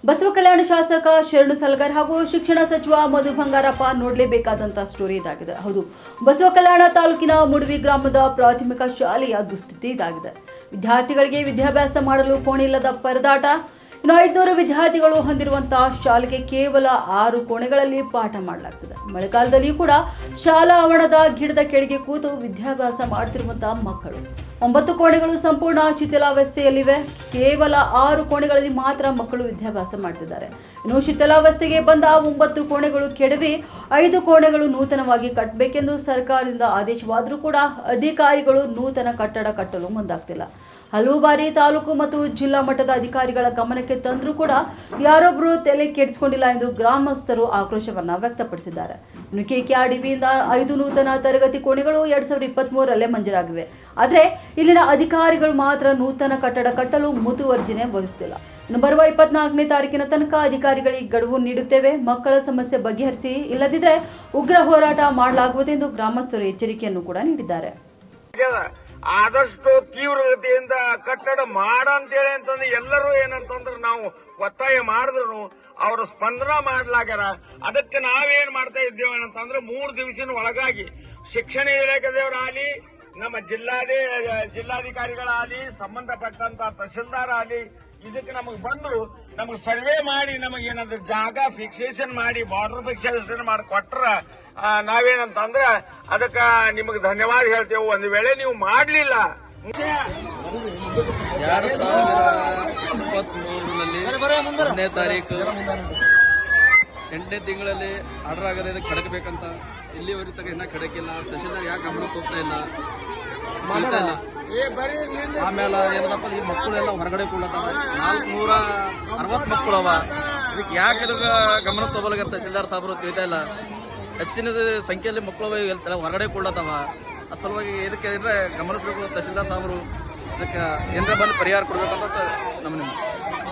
ಬಸವಕಲ್ಯಾಣ ಶಾಸಕ ಶರಣು ಸಲಗರ್ ಹಾಗೂ ಶಿಕ್ಷಣ ಸಚಿವ ಮಧು ಬಂಗಾರಪ್ಪ ನೋಡಲೇಬೇಕಾದಂತಹ ಸ್ಟೋರಿ ಇದಾಗಿದೆ. ಹೌದು, ಬಸವಕಲ್ಯಾಣ ತಾಲೂಕಿನ ಮುಡವಿ ಗ್ರಾಮದ ಪ್ರಾಥಮಿಕ ಶಾಲೆಯ ದುಸ್ಥಿತಿ ಇದಾಗಿದೆ. ವಿದ್ಯಾರ್ಥಿಗಳಿಗೆ ವಿದ್ಯಾಭ್ಯಾಸ ಮಾಡಲು ಕೋಣೆಯಿಲ್ಲದ ಪರದಾಟ. 500 ವಿದ್ಯಾರ್ಥಿಗಳು ಹೊಂದಿರುವಂತಹ ಶಾಲೆಗೆ ಕೇವಲ 6 ಕೋಣೆಗಳಲ್ಲಿ ಪಾಠ ಮಾಡಲಾಗ್ತದೆ. ಮಳೆಗಾಲದಲ್ಲಿಯೂ ಕೂಡ ಶಾಲಾ ಆವರಣದ ಗಿಡದ ಕೆಳಗೆ ಕೂತು ವಿದ್ಯಾಭ್ಯಾಸ ಮಾಡ್ತಿರುವಂತಹ ಮಕ್ಕಳು. 9 ಕೋಣೆಗಳು ಸಂಪೂರ್ಣ ಶಿಥಿಲಾವಸ್ಥೆಯಲ್ಲಿವೆ. ಕೇವಲ 6 ಕೋಣೆಗಳಲ್ಲಿ ಮಾತ್ರ ಮಕ್ಕಳು ವಿದ್ಯಾಭ್ಯಾಸ ಮಾಡ್ತಿದ್ದಾರೆ. ಇನ್ನು ಶಿಥಿಲಾವಸ್ಥೆಗೆ ಬಂದ 9 ಕೋಣೆಗಳು ಕೆಡವಿ 5 ಕೋಣೆಗಳು ನೂತನವಾಗಿ ಕಟ್ಟಬೇಕೆಂದು ಸರ್ಕಾರದಿಂದ ಆದೇಶವಾದರೂ ಕೂಡ ಅಧಿಕಾರಿಗಳು ನೂತನ ಕಟ್ಟಡ ಕಟ್ಟಲು ಮುಂದಾಗ್ತಿಲ್ಲ. ಹಲವು ಬಾರಿ ತಾಲೂಕು ಮತ್ತು ಜಿಲ್ಲಾ ಮಟ್ಟದ ಅಧಿಕಾರಿಗಳ ಗಮನಕ್ಕೆ ತಂದರೂ ಕೂಡ ಯಾರೊಬ್ಬರು ತಲೆ ಕೆಡಿಸಿಕೊಂಡಿಲ್ಲ ಎಂದು ಗ್ರಾಮಸ್ಥರು ಆಕ್ರೋಶವನ್ನ ವ್ಯಕ್ತಪಡಿಸಿದ್ದಾರೆ. ಇನ್ನು KKRDBಯಿಂದ 5 ನೂತನ ತರಗತಿ ಕೋಣೆಗಳು 2023ರಲ್ಲೇ ಮಂಜೂರಾಗಿವೆ. ಆದರೆ ಇಲ್ಲಿನ ಅಧಿಕಾರಿಗಳು ಮಾತ್ರ ನೂತನ ಕಟ್ಟಡ ಕಟ್ಟಲು ಮುತುವರ್ಜಿನೆ ವಹಿಸುತ್ತಿಲ್ಲ. ಇನ್ನು ಬರುವ 24ನೇ ತಾರೀಕಿನ ತನಕ ಅಧಿಕಾರಿಗಳಿಗೆ ಗಡುವು ನೀಡುತ್ತೇವೆ. ಮಕ್ಕಳ ಸಮಸ್ಯೆ ಬಗೆಹರಿಸಿ, ಇಲ್ಲದಿದ್ದರೆ ಉಗ್ರ ಹೋರಾಟ ಮಾಡಲಾಗುವುದೆಂದು ಗ್ರಾಮಸ್ಥರು ಎಚ್ಚರಿಕೆಯನ್ನು ಕೂಡ ನೀಡಿದ್ದಾರೆ. ಆದಷ್ಟು ತೀವ್ರಗತಿಯಿಂದ ಕಟ್ಟಡ ಮಾಡಂತೇಳಿ ಅಂತಂದ್ರೆ ಎಲ್ಲರೂ ಏನಂತಂದ್ರೆ ನಾವು ಒತ್ತಾಯ ಮಾಡಿದ್ರು ಅವರು ಸ್ಪಂದನ ಮಾಡ್ಲಾಗ್ಯಾರ. ಅದಕ್ಕೆ ನಾವೇನ್ ಮಾಡ್ತಾ ಇದ್ದೇವೆ ಅಂತಂದ್ರೆ 3 ದಿವಸದ ಒಳಗಾಗಿ ಶಿಕ್ಷಣ ಇಲಾಖೆದವರಾಗಲಿ, ನಮ್ಮ ಜಿಲ್ಲಾಧಿಕಾರಿಗಳಾಗಲಿ, ಸಂಬಂಧಪಟ್ಟಂತ ತಹಶೀಲ್ದಾರ್ ಆಗಲಿ ಇದಕ್ಕೆ ನಮಗೆ ಬಂದು ನಮಗೆ ಸರ್ವೆ ಮಾಡಿ ನಮಗೇನಾದ್ರೂ ಜಾಗ ಫಿಕ್ಸೇಷನ್ ಮಾಡಿ ಬಾರ್ಡರ್ ಫಿಕ್ಸೇಷನ್ ಮಾಡಿ ಕೊಟ್ರ ನಾವೇನಂತಂದ್ರ ಅದಕ್ಕೆ ನಿಮಗೆ ಧನ್ಯವಾದ ಹೇಳ್ತೇವೆ. ಒಂದು ವೇಳೆ ನೀವು ಮಾಡಲಿಲ್ಲ 2023ರಲ್ಲಿ 1ನೇ ತಾರೀಕು 8ನೇ ತಿಂಗಳಲ್ಲಿ ಆರ್ಡರ್ ಆಗದೆ ಇದಕ್ಕೆ ಕಡಕಬೇಕಂತ ಇಲ್ಲಿವರೆಗೆ ಇನ್ನ ಕಡಕಿಲ್ಲ. ತಹಶೀಲ್ದಾರ್ ಯಾಕೆ ಗಮನಕ್ಕೆ ಹೋಗ್ತಾ ಇಲ್ಲ. ಆಮೇಲೆ ಏನಪ್ಪ, ಈ ಮಕ್ಕಳೆಲ್ಲ ಹೊರಗಡೆ ಕೂಡತಾವ. 460 ಮಕ್ಕಳು ಅವ. ಇದಕ್ಕೆ ಯಾಕೆ ಇದ್ರ ಗಮನ ತಗೋಲಾಗ್ಯಾರ ತಹಶೀಲ್ದಾರ್ ಸಾಬ್ರು ತಿಳಿತಾ ಇಲ್ಲ. ಹೆಚ್ಚಿನ ಸಂಖ್ಯೆಯಲ್ಲಿ ಮಕ್ಕಳು ಹೊರಗಡೆ ಕೂಡತಾವ. ಆ ಸಲುವಾಗಿ ಇದಕ್ಕೆ ಗಮನಿಸಬೇಕು ತಹಶೀಲ್ದಾರ್ ಸಾಬ್ರು. ಇದಕ್ಕೆ ಏನಾರ ಬಂದು ಪರಿಹಾರ ಕೊಡ್ಬೇಕಂತ ನಮ್ಮ